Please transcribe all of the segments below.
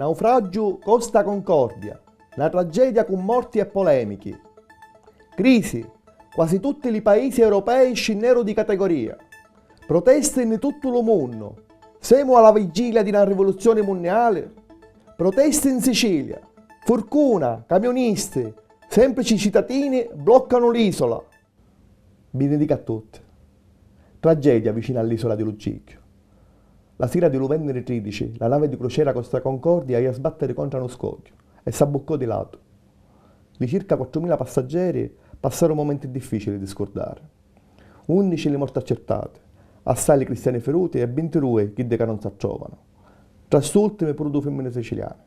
Naufragio Costa Concordia, una tragedia con morti e polemiche. Crisi, quasi tutti i paesi europei scenderono di categoria. Proteste in tutto il mondo, siamo alla vigilia di una rivoluzione mondiale. Proteste in Sicilia, fortuna, camionisti, semplici cittadini bloccano l'isola. Benedica a tutti. Tragedia vicino all'isola di Lucicchio. La sera di novembre 13, la nave di crociera Costa Concordia ia a sbattere contro uno scoglio e s'abboccò di lato. Di circa 4.000 passeggeri passarono momenti difficili di scordare. 11 le morti accertate, assai le cristiani feruti e 22 chi che non si trovano. Tra quest'ultime pure due femmine siciliane.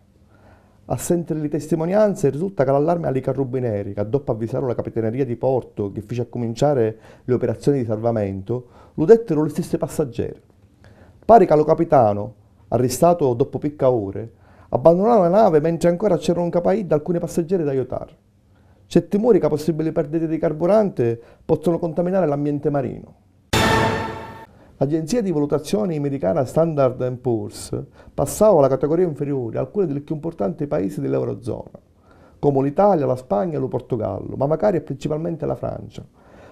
A sentire le testimonianze risulta che l'allarme alle carabinieri, che dopo avvisarono la capitaneria di porto che fece a cominciare le operazioni di salvamento, lo dettero gli stessi passeggeri. Pare che lo capitano, arrestato dopo picca ore, abbandonò la nave mentre ancora c'erano capaì da alcuni passeggeri da aiutare. C'è timore che possibili perdite di carburante possano contaminare l'ambiente marino. L'agenzia di valutazione americana Standard & Poor's passava alla categoria inferiore alcuni dei più importanti paesi dell'Eurozona, come l'Italia, la Spagna e il Portogallo, ma magari e principalmente la Francia,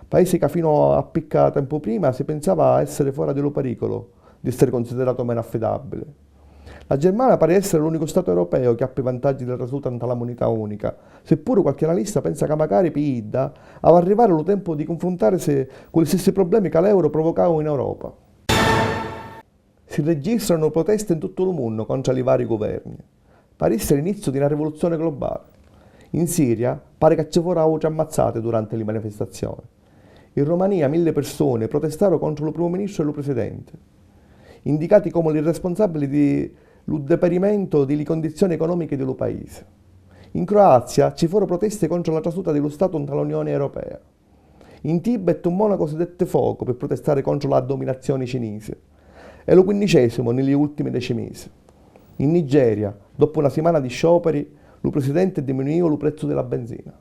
paesi che fino a picca tempo prima si pensava essere fuori dello pericolo di essere considerato meno affidabile. La Germania pare essere l'unico Stato europeo che ha più vantaggi del risultato alla moneta unica, seppure qualche analista pensa che magari PIDA va arrivare lo tempo di confrontarsi con gli stessi problemi che l'euro provocava in Europa. Si registrano proteste in tutto il mondo contro i vari governi. Pare essere l'inizio di una rivoluzione globale. In Siria pare che ci fossero altre ammazzate durante le manifestazioni. In Romania 1.000 persone protestarono contro il primo ministro e il presidente, indicati come i responsabili del deperimento delle condizioni economiche del paese. In Croazia ci furono proteste contro la trasuta dello Stato dall'Unione Europea. In Tibet un monaco si dette fuoco per protestare contro la dominazione cinese. È lo 15° negli ultimi 10 mesi. In Nigeria, dopo una settimana di scioperi, il presidente diminuì il prezzo della benzina.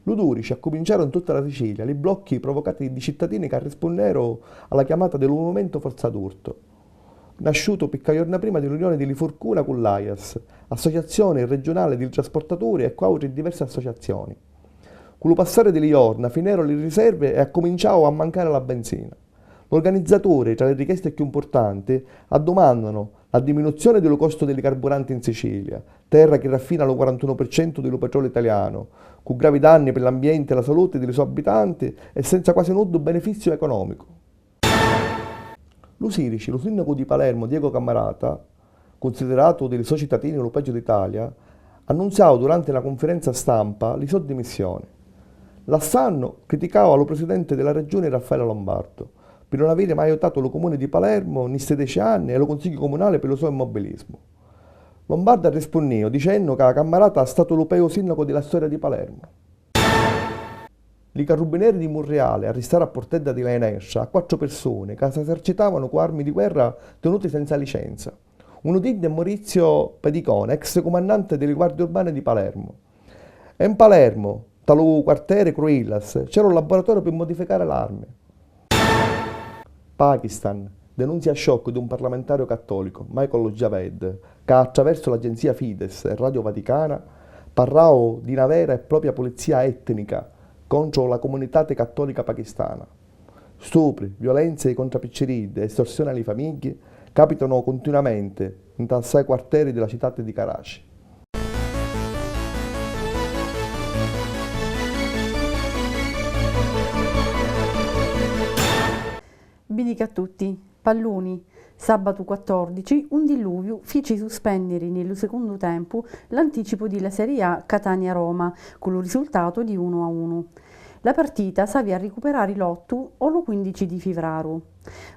L'11 cominciarono in tutta la Sicilia i blocchi provocati di cittadini che rispondero alla chiamata del movimento Forza d'Urto, nasciuto picca giorni prima dell'unione di Forcuna con l'AIAS, associazione regionale di trasportatori e quautri diverse associazioni. Con il passare degli giorni finirono le riserve e cominciò a mancare la benzina. L'organizzatore, tra le richieste più importanti, domandano la diminuzione del costo dei carburanti in Sicilia, terra che raffina il 41% del petrolio italiano, con gravi danni per l'ambiente e la salute dei suoi abitanti e senza quasi nudo beneficio economico. Lo Sirici, lo sindaco di Palermo, Diego Cammarata, considerato dei suoi cittadini lo peggio d'Italia, annunziò durante la conferenza stampa le sue dimissioni. L'Assanno criticava lo presidente della regione Raffaele Lombardo per non avere mai aiutato lo comune di Palermo in 16 anni e lo consiglio comunale per il suo immobilismo. Lombardo rispondeva dicendo che Cammarata è stato lo peggio sindaco della storia di Palermo. I carabinieri di Monreale arrestarono a Portedda di Laenescia 4 persone che si esercitavano con armi di guerra tenute senza licenza. Uno di è Maurizio Pedicone, ex comandante delle guardie urbane di Palermo. E in Palermo, tal quartiere Cruillas, c'era un laboratorio per modificare l'arme. Pakistan denunzia shock di un parlamentare cattolico, Michael Javed, che attraverso l'agenzia Fides e Radio Vaticana parlò di una vera e propria polizia etnica contro la comunità cattolica pakistana. Stupri, violenze contro picceride e estorsioni alle famiglie capitano continuamente in assai quartieri della città di Karachi. Benedica a tutti. Palluni. Sabato 14, un diluvio fece sospendere nel secondo tempo l'anticipo della Serie A Catania-Roma, con il risultato di 1-1. La partita s'avvia a recuperare l'8 o lo 15 di febbraio.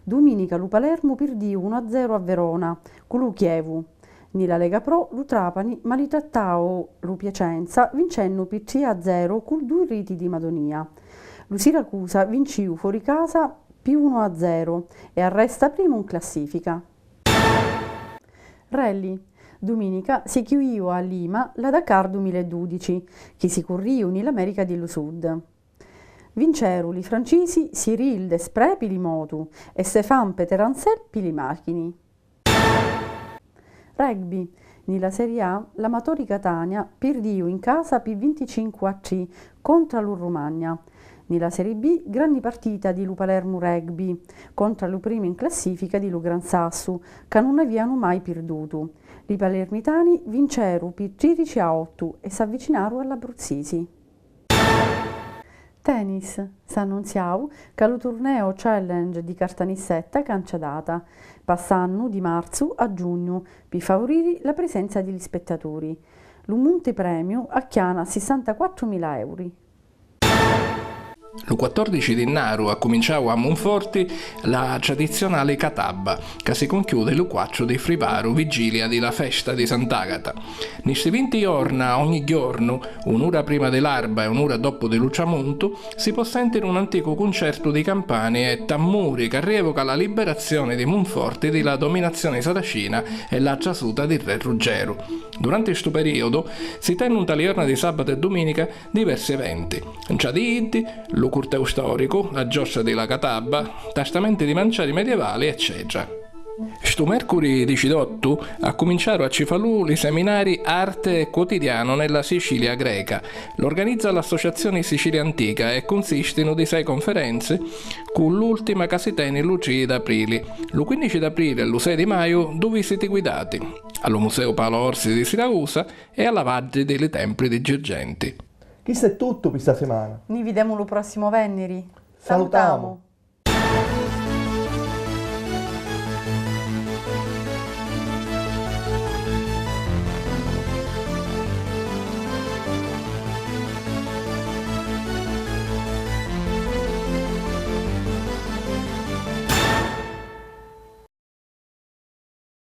Domenica lo Palermo perdì 1-0 a Verona, con lo Chievo. Nella Lega Pro lo Trapani ma li trattao lo Piacenza vincendo per 3-0 con 2 reti di Madonia. Lo Siracusa vinciu fuori casa più 1-0 e arresta primo in classifica. Rally. Domenica si chiudiò a Lima la Dakar 2012, che si corriò nell'America dello Sud. Vincerono i francesi Cyril Desprez per le moto e Stéphane Peter Ansel per le macchine. Rugby. Nella Serie A, l'Amatori Catania perdiu in casa per 25-3 contro l'Urrumagna. Nella Serie B, grande partita di Lu Palermo Rugby contro lo primo in classifica di Lu Gran Sassu, che non avevano mai perduto. I palermitani vinceru per 13-8 e si avvicinarono all'Abruzzesi. Tennis. S'annunziau che lo torneo Challenge di Cartanissetta cancia data, passando di marzo a giugno, per favorire la presenza degli spettatori. Lo monte premio acchiana 64.000 euro. Il 14 di Naru ha cominciato a Monforti la tradizionale Catabba, che si conchiude il 4 di Frivaru, vigilia della festa di Sant'Agata. Questi 20 giorni, ogni giorno, un'ora prima dell'alba e un'ora dopo del Luciamonto, si può sentire un antico concerto di campane e tammuri che rievoca la liberazione di Monforti dalla dominazione saracina e la giasuta di Re Ruggero. Durante questo periodo si tengono tale giorni di sabato e domenica diversi eventi. Ciadiddi, lo corteo storico, la giostra della Catabba, testamenti di manciari medievali, eccetera. Sto mercoledì 18 ha cominciato a Cefalù i seminari Arte Quotidiano nella Sicilia greca. Lo organizza l'Associazione Sicilia Antica e consistono di 6 conferenze, con l'ultima che si tiene il 10 d'aprile. Lo 15 d'aprile e lo 6 di maggio 2 visite guidate allo Museo Paolo Orsi di Siracusa e alla Valle dei Templi di Girgenti. Questo è tutto per questa settimana. Ni vediamo lo prossimo venerdì. Salutiamo.